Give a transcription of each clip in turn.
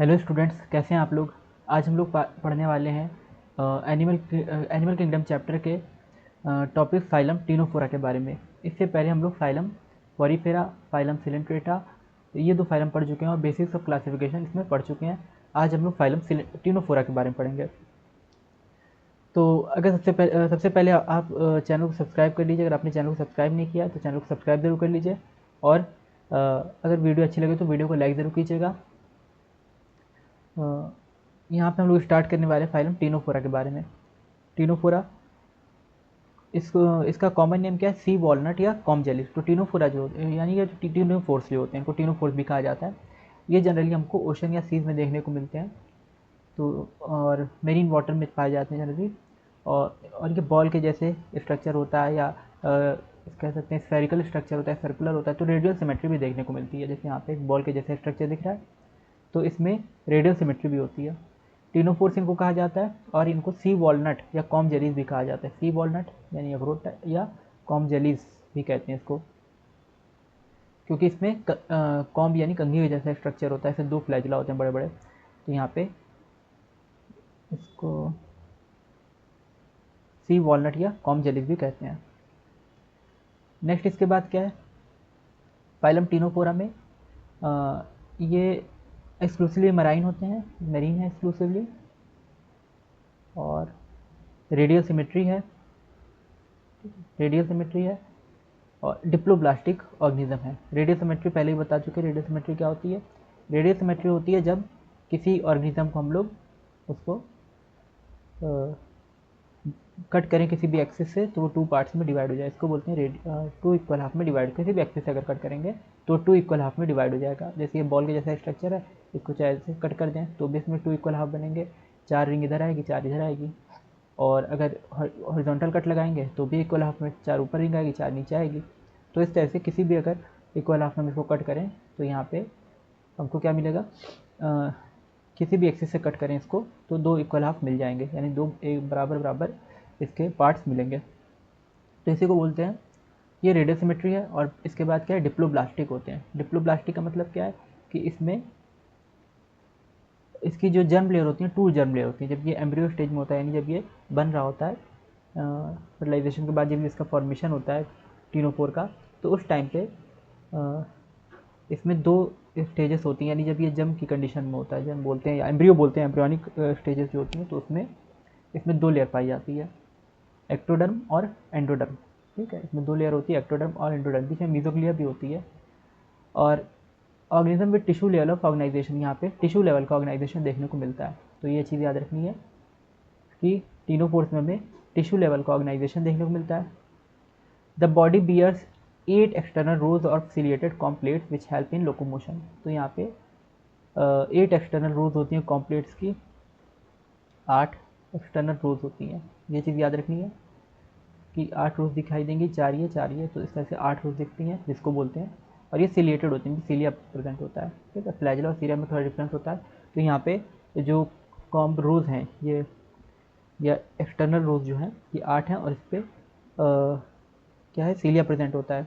Hello students, कैसे हैं आप लोग। आज हम लोग पढ़ने वाले हैं एनिमल किंगडम चैप्टर के टॉपिक फाइलम टीनोफोरा के बारे में। इससे पहले हम लोग फाइलम पोरीफेरा, फाइलम सिलेंट्रेटा, ये दो फाइलम पढ़ चुके हैं और बेसिक्स ऑफ क्लासिफिकेशन इसमें पढ़ चुके हैं। आज हम लोग फाइलम टीनोफोरा के बारे में पढ़ेंगे। तो अगर सबसे पहले आप चैनल को सब्सक्राइब कर लीजिए। अगर आपने चैनल को सब्सक्राइब नहीं किया तो चैनल को सब्सक्राइब जरूर कर लीजिए, और अगर वीडियो अच्छी लगे तो वीडियो को लाइक ज़रूर कीजिएगा। यहाँ पे हम लोग स्टार्ट करने वाले हैं फाइलम टीनोफोरा के बारे में। टीनोफोरा, इसका कॉमन नेम क्या है? सी वॉलनट या कॉम जेली। तो टीनोफोरा जो यानी ये टीनोफोर्स जो होते हैं, इनको टीनोफोर्स भी कहा जाता है। ये जनरली हमको ओशन या सीज में देखने को मिलते हैं, तो और मेरीन वाटर में पाए जाते हैं जनरली। और ये बॉल के जैसे स्ट्रक्चर होता है, या कह सकते हैं स्फेरिकल स्ट्रक्चर होता है, सर्कुलर होता है। तो रेडियल सिमेट्री भी देखने को मिलती है, जैसे यहाँ पे एक बॉल के जैसे स्ट्रक्चर दिख रहा है, तो इसमें रेडियल सिमेट्री भी होती है। टीनोफोर्स इनको कहा जाता है, और इनको सी वॉलनट या कॉम जेलीज भी कहा जाता है। सी वॉलनट यानी अखरोट, या कॉम जेलीज भी कहते हैं इसको, क्योंकि इसमें कॉम्ब यानी कंघी के जैसा स्ट्रक्चर होता है। इसमें दो फ्लैजुला होते हैं बड़े बड़े, तो यहाँ पे इसको सी वॉलनट या कॉम जेलीज भी कहते हैं। नेक्स्ट इसके बाद क्या है, फाइलम टीनोफोरा में ये एक्सक्लूसिवली मराइन होते हैं, मरीन है एक्सक्लूसिवली, और रेडियल सिमेट्री है, और डिप्लोब्लास्टिक ऑर्गेनिज्म है। रेडियल सिमेट्री पहले ही बता चुके हैं। रेडियल सिमेट्री क्या होती है? रेडियल सिमेट्री होती है जब किसी ऑर्गेनिज्म को हम लोग उसको कट करें किसी भी एक्सिस से, तो वो टू पार्ट्स में डिवाइड हो जाए। इसको बोलते हैं टू इक्वल हाफ में डिवाइड। किसी भी एक्सिस से अगर कट करेंगे तो टू इक्वल हाफ में डिवाइड हो जाएगा। जैसे ये बॉल के जैसा स्ट्रक्चर है, इसको चाहे ऐसे कट कर दें तो भी इसमें टू इक्वल हाफ बनेंगे। 4 रिंग इधर आएगी, 4 इधर आएगी। और अगर हॉरिजॉन्टल कट लगाएंगे तो भी इक्वल हाफ में 4 ऊपर रिंग आएगी, 4 नीचे आएगी। तो इस तरह से किसी भी अगर इक्वल हाफ में इसको कट करें तो यहाँ पे हमको क्या मिलेगा, किसी भी एक्सिस से कट करें इसको तो 2 इक्वल हाफ मिल जाएंगे, यानी 2 एक बराबर बराबर इसके पार्ट्स मिलेंगे। तो इसी को बोलते हैं, ये रेडियल सिमेट्री है। और इसके बाद क्या है, डिप्लोब्लास्टिक होते हैं। डिप्लोब्लास्टिक का मतलब क्या है कि इसमें इसकी जो जर्म लेयर होती है, टू जर्म लेयर होती है। जब ये एम्ब्रियो स्टेज में होता है, यानी जब ये बन रहा होता है फर्टिलाइजेशन के बाद, जब इसका फॉर्मेशन होता है टीनोफोर का, तो उस टाइम पे इसमें 2 स्टेजेस होती हैं। यानी जब ये जर्म की कंडीशन में होता है, जर्म बोलते हैं या एम्ब्रियो बोलते हैं, एम्ब्रियोनिक स्टेजेस जो होती हैं, तो उसमें इसमें 2 लेयर पाई जाती है, एक्टोडर्म और एंडोडर्म। ठीक है, इसमें 2 लेयर होती है, एक्टोडर्म और एंडोडर्म। बीच में मीजोग्लिया भी होती है। और organism with tissue level of organisation, यहाँ पे टिश्यू लेवल का ऑर्गेनाइजेशन देखने को मिलता है। तो ये चीज़ याद रखनी है कि टीनोफोर्स में हमें टिश्यू लेवल का ऑर्गेनाइजेशन देखने को मिलता है। The body bears 8 external rows of ciliated comb plates which help in locomotion. तो यहाँ पे 8 एक्सटर्नल रोज होती हैं कॉम्प्लेट्स की, 8 एक्सटर्नल रोज होती हैं। ये चीज़ याद रखनी है कि 8 रोज दिखाई देंगी, 4 ये 4 ये, तो इस तरह से 8 रोज दिखती हैं, जिसको बोलते हैं। और ये सिलिएटेड होती हैं, सीलिया प्रेजेंट होता है। ठीक है, फ्लैजिला और सीलिया में थोड़ा डिफरेंस होता है। तो यहाँ पे जो कॉम्ब रोज हैं, ये या एक्सटर्नल रोज जो हैं, ये 8 हैं, और इस पर क्या है, सीलिया प्रेजेंट होता है।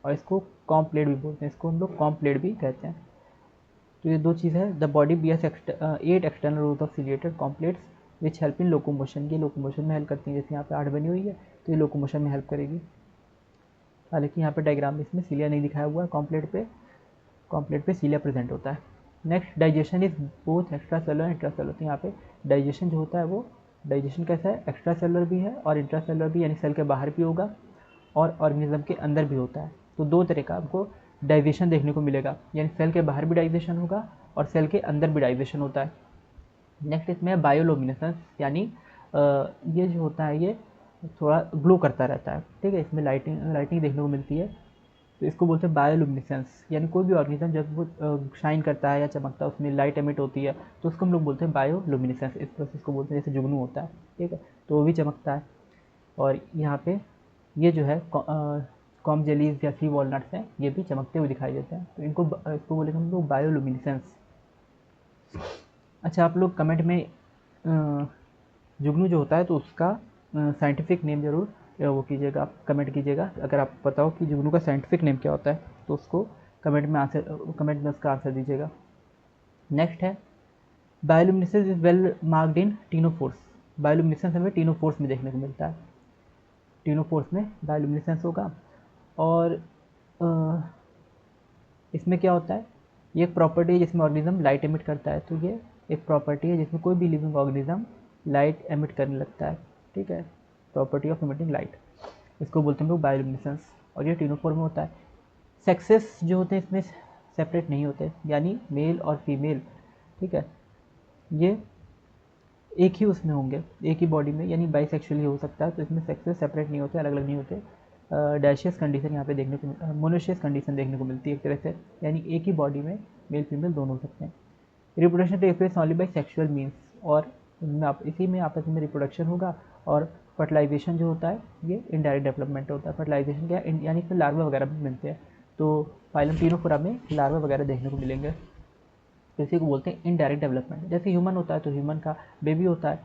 और इसको कॉम्प्लेट भी बोलते हैं, इसको हम लोग कॉम्प्लेट भी कहते हैं। तो ये 2 चीज़ है। The body bears 8 external rows of ciliated comb plates which help in locomotion. ये लोकोमोशन में हेल्प करती हैं। जैसे यहाँ पे 8 बनी हुई है, तो ये लोकोमोशन में हेल्प करेगी। हालांकि यहाँ पे डायग्राम में इसमें सीलिया नहीं दिखाया हुआ है, कॉम्प्लेट पे सीलिया प्रेजेंट होता है। Next, digestion is both extra cellular and intra cellular. तो यहाँ पे डाइजेशन जो होता है, वो डाइजेशन कैसा है, एक्स्ट्रा सेलुलर भी है और इंट्रा सेलुलर भी, यानी सेल के बाहर भी होगा और ऑर्गेनिज्म के अंदर भी होता है। तो 2 तरह का आपको डाइजेशन देखने को मिलेगा, यानी सेल के बाहर भी डाइजेशन होगा और सेल के अंदर भी डाइजेशन होता है। नेक्स्ट इसमें है बायोलुमिनेसेंस, यानी ये जो होता है ये थोड़ा ग्लो करता रहता है। ठीक है, इसमें लाइटिंग देखने को मिलती है, तो इसको बोलते हैं बायोलुमिनेसेंस। यानी कोई भी ऑर्गेनिज्म जब वो शाइन करता है या चमकता है, उसमें लाइट एमिट होती है, तो उसको हम लोग बोलते हैं बायोलुमिनेसेंस। इस प्रोसेस को बोलते हैं, जैसे जुगनू होता है, ठीक है, तो वो भी चमकता है। और यहाँ पे ये जो है कॉम जेलीज या सी वॉलनट्स हैं, ये भी चमकते हुए दिखाई देते हैं। तो इसको बोलेंगे हम लोग बायोलुमिनेसेंस। अच्छा, आप लोग कमेंट में जुगनू जो होता है तो उसका साइंटिफिक नेम जरूर वो कीजिएगा, आप कमेंट कीजिएगा। अगर आप बताओ कि जुगनू का साइंटिफिक नेम क्या होता है, तो उसको कमेंट में उसका आंसर दीजिएगा। नेक्स्ट है bioluminescence is well marked in ctenophores. Bioluminescence हमें टीनोफोर्स में देखने को मिलता है, टीनोफोर्स में बायोल्यूमिनेसेंस होगा। और इसमें क्या होता है, ये एक प्रॉपर्टी है जिसमें ऑर्गेनिज्म लाइट एमिट करता है, तो ये एक प्रॉपर्टी है जिसमें कोई भी लिविंग ऑर्गेनिज्म लाइट एमिट करने लगता है, ठीक है, प्रॉपर्टी ऑफ एमिटिंग लाइट, इसको बोलते हैं लोग बायोल्यूमिनेसेंस। और ये टीनोफोर में होता है। सेक्सेस जो होते हैं इसमें सेपरेट नहीं होते, यानी मेल और फीमेल, ठीक है, ये एक ही उसमें होंगे, एक ही बॉडी में, यानी बाइसेक्सुअली हो सकता है, तो इसमें सेक्सेस सेपरेट नहीं होते, अलग अलग नहीं होते। डैशियस कंडीशन यहाँ पे देखने को, मोनोशियस कंडीशन देखने को मिलती है एक तरह से, यानी एक ही बॉडी में मेल फीमेल दोनों हो सकते हैं। Reproduction take place only by sexual means, और इसी में आपस में रिप्रोडक्शन होगा। और फर्टिलाइजेशन जो होता है ये इनडायरेक्ट डेवलपमेंट होता है। फर्टिलाइजेशन क्या है, यानी इसमें लार्वा वगैरह भी मिलते हैं, तो फाइलम टीनोफोरा में लार्वा वगैरह देखने को मिलेंगे, तो इसी को बोलते हैं इनडायरेक्ट डेवलपमेंट। जैसे ह्यूमन होता है तो ह्यूमन का बेबी होता है,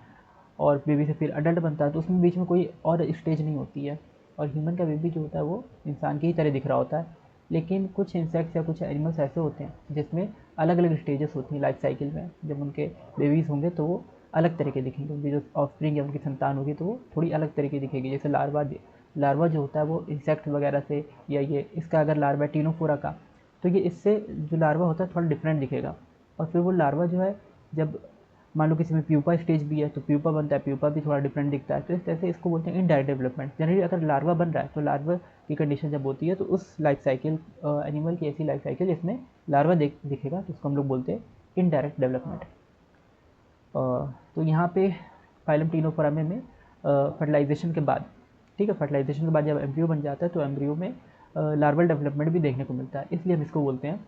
और बेबी से फिर अडल्ट बनता है, तो उसमें बीच में कोई और स्टेज नहीं होती है, और ह्यूमन का बेबी जो होता है वो इंसान की ही तरह दिख रहा होता है। लेकिन कुछ इंसेक्ट्स या कुछ एनिमल्स ऐसे होते हैं जिसमें अलग अलग स्टेजेस होती हैं लाइफ साइकिल में, जब उनके बेबीज़ होंगे तो वो अलग तरह के दिखेंगे, उनकी जो ऑफस्प्रिंग या उनकी संतान होगी तो वो थोड़ी अलग तरह की दिखेगी। जैसे लार्वा जो होता है वो इंसेक्ट वगैरह से, या ये इसका अगर लार्वा टीनोफोरा का, तो ये इससे जो लार्वा होता है थोड़ा डिफरेंट दिखेगा। और फिर वो लार्वा जो है, जब मान लो किसी में प्यूपा स्टेज भी है तो प्यूपा बनता है, प्यूपा भी थोड़ा डिफरेंट दिखता है, तो इस तरह से इसको बोलते हैं इनडायरेक्ट डेवलपमेंट। जनरली अगर लार्वा बन रहा है तो लार्वा की कंडीशन जब होती है तो उस लाइफ साइकिल, एनिमल की ऐसी लाइफ साइकिल जिसमें लार्वा दिखेगा, तो उसको हम लोग बोलते हैं इनडायरेक्ट डेवलपमेंट। तो यहाँ पे फाइलम टीनोफोरा में फर्टिलाइजेशन के बाद, ठीक है, फर्टिलाइजेशन के बाद जब एम्ब्रियो बन जाता है तो एम्ब्रियो में लार्वल डेवलपमेंट भी देखने को मिलता है, इसलिए हम इसको बोलते हैं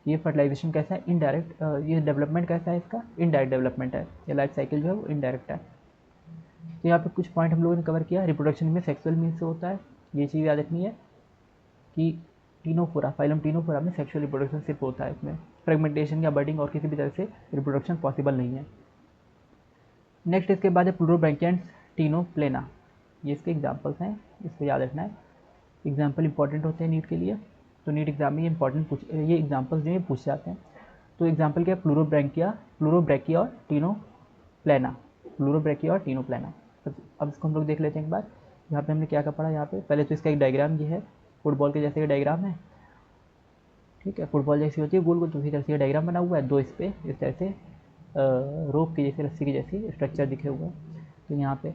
ये फर्टिलाइजेशन कैसा है, इनडायरेक्ट, ये डेवलपमेंट कैसा है इसका, इनडायरेक्ट डेवलपमेंट है, ये लाइफ साइकिल जो है वो इनडायरेक्ट है। तो यहाँ पे कुछ पॉइंट हम लोगों ने कवर किया। रिप्रोडक्शन में सेक्सुअल मीन्स से होता है, ये चीज़ याद रखनी है कि टीनोफोरा, फाइलम टीनोफोरा में सेक्सुअल रिप्रोडक्शन सिर्फ होता है, इसमें फ्रेगमेंटेशन या बर्डिंग और किसी भी तरह से रिप्रोडक्शन पॉसिबल नहीं है। नेक्स्ट इसके बाद है प्लूरोब्रैंकियंस टीनोप्लेना, ये इसके एग्जाम्पल्स हैं, इसको याद रखना है, एग्जाम्पल इंपॉर्टेंट होते हैं नीट के लिए, तो नीट एग्जाम में ये एग्जाम्पल्स जो है पूछ जाते हैं। तो एग्जाम्पल क्या है, प्लूरोब्रैकिया और टीनोप्लेना, प्लूरोब्रैकिया और टीनोप्लेना। अब इसको हम लोग देख लेते हैं एक बार। यहाँ पे हमने क्या क्या पढ़ा, यहाँ पे पहले तो इसका एक डायग्राम ये है, फुटबॉल के जैसे डायग्राम है, ठीक है, फुटबॉल जैसी होती है गोल गोल, तो उसी तरह से डायग्राम बना हुआ है, दो इस पर इस तरह से रोप की जैसे, रस्सी की जैसी स्ट्रक्चर दिखे हुए हैं। तो यहाँ पे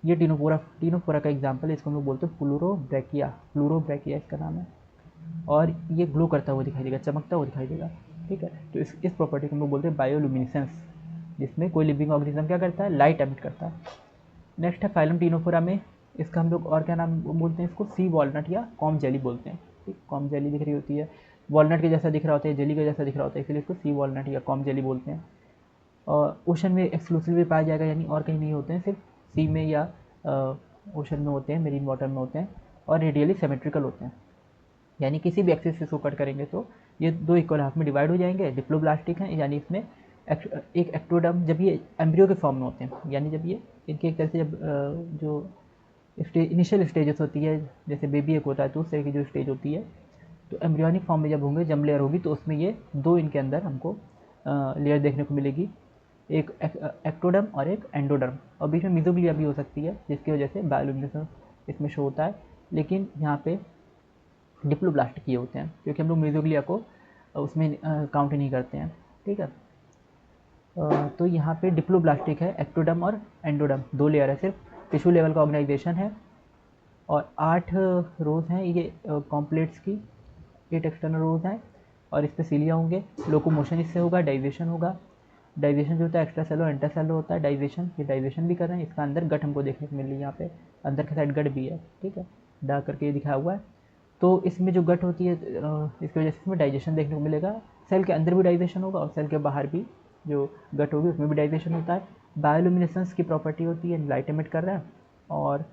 ये टीनोफोरा का एग्जाम्पल है, इसको हम लोग बोलते हैं प्लूरोब्रैकिया इसका नाम है, और ये ग्लो करता हुआ दिखाई देगा, चमकता हुआ दिखाई देगा, ठीक है। तो इस प्रॉपर्टी को हम लोग बोलते हैं बायोल्यूमिनेसेंस, जिसमें कोई लिविंग ऑर्गेनिज्म क्या करता है, लाइट एमिट करता है। नेक्स्ट है फाइलम टीनोफोरा में, इसका हम लोग और क्या नाम बोलते हैं, इसको सी वॉलनट या कॉम जेली बोलते हैं, ठीक, कॉम जेली दिख रही होती है, वॉलनट के जैसा दिख रहा होता है, जेली के जैसा दिख रहा होता है, इसलिए इसको सी वॉलनट या कॉम जेली बोलते हैं। और ओशन में एक्सक्लूसिवली पाया जाएगा, यानी और कहीं नहीं होते हैं, सिर्फ सी में या ओशन में होते हैं, मेरीन वाटर में होते हैं, और रेडियली सिमेट्रिकल होते हैं, यानी किसी भी एक्सिस से इसको कट करेंगे तो ये दो इक्वल हाफ में डिवाइड हो जाएंगे। डिप्लोब्लास्टिक हैं, यानी इसमें एक एक्टोडर्म, जब ये एम्ब्रियो के फॉर्म में होते हैं, यानी जब ये इनके एक तरह से जब जो इनिशियल स्टेजेस होती है, जैसे बेबी एक होता है तो उस तरह की जो स्टेज होती है, तो एम्ब्रियोनिक फॉर्म में जब होंगे, जब लेयर होगी, तो उसमें ये दो इनके अंदर हमको लेयर देखने को मिलेगी, एक एक्टोडर्म और एक एंडोडर्म, और बीच में मिजोग्लिया भी हो सकती है, जिसकी वजह से बायोल्यूमिनेसेंस इसमें शो होता है। लेकिन यहाँ पे डिप्लोब्लास्ट किए होते हैं, क्योंकि हम लोग मिजोग्लिया को उसमें काउंट नहीं करते हैं, ठीक है। तो यहाँ पे डिप्लोब्लास्टिक है, एक्टोडर्म और एंडोडर्म, दो लेयर है सिर्फ, टिश्यू लेवल का ऑर्गेनाइजेशन है, और 8 रोज हैं ये कॉम्प्लेट्स की, 8 एक्सटर्नल रोज हैं, और इस पर सीलिया होंगे, लोकोमोशन इससे होगा, डाइजेशन होगा, डाइजेशन जो होता है एक्स्ट्रा सेलो इंटर सेलो होता है, डाइजेशन, ये डाइजेशन भी कर रहे हैं, इसका अंदर गट हमको देखने को मिल रही है, यहाँ पे अंदर के साइड गट भी है, ठीक है, डार्क करके ये दिखाया हुआ है। तो इसमें जो गट होती है, इसकी वजह से इसमें डाइजेशन देखने को मिलेगा, सेल के अंदर भी डाइजेशन होगा और सेल के बाहर भी जो गट होगी उसमें भी डाइजेशन होता है। बायोल्यूमिनेसेंस की प्रॉपर्टी होती है, लाइट एमिट कर रहा है, और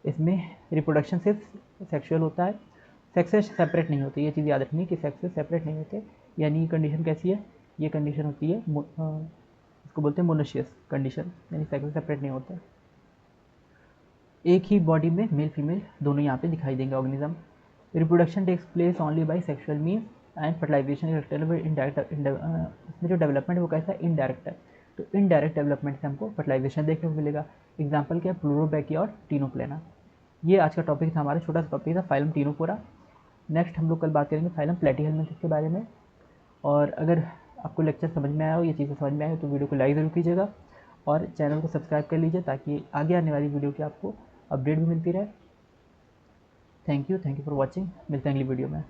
इसमें रिप्रोडक्शन सिर्फ सेक्सुअल होता है, सेक्सेस सेपरेट नहीं होती, ये चीज़ याद रखनी है कि सेक्सेस सेपरेट नहीं होते। यानी कंडीशन कैसी है, ये कंडीशन होती है, इसको बोलते हैं मोनोशियस कंडीशन, यानी सेक्सेस सेपरेट नहीं होते, एक ही बॉडी में मेल फीमेल दोनों यहाँ पे दिखाई देंगे organism. Reproduction takes place only by sexual means and fertilisation indirect, इसमें जो डेवलपमेंट है वो कैसा है, इनडायरेक्ट है, तो इनडायरेक्ट डेवलपमेंट से हमको फर्टिलाइजेशन देखने को मिलेगा। एग्जाम्पल क्या है, प्लूरोबैकी और टीनोप्लेना। ये आज का टॉपिक था, हमारा छोटा सा टॉपिक था फाइलम टीनोफोरा। नेक्स्ट हम लोग कल बात करेंगे फाइलम प्लेटीहेलमिन्थस के बारे में। और अगर आपको लेक्चर समझ में आया हो, ये चीज़ें समझ में आए हो, तो वीडियो को लाइक ज़रूर कीजिएगा और चैनल को सब्सक्राइब कर लीजिए ताकि आगे आने वाली वीडियो की आपको अपडेट भी मिलती रहे। Thank you for watching. मिलते हैं अगली वीडियो में।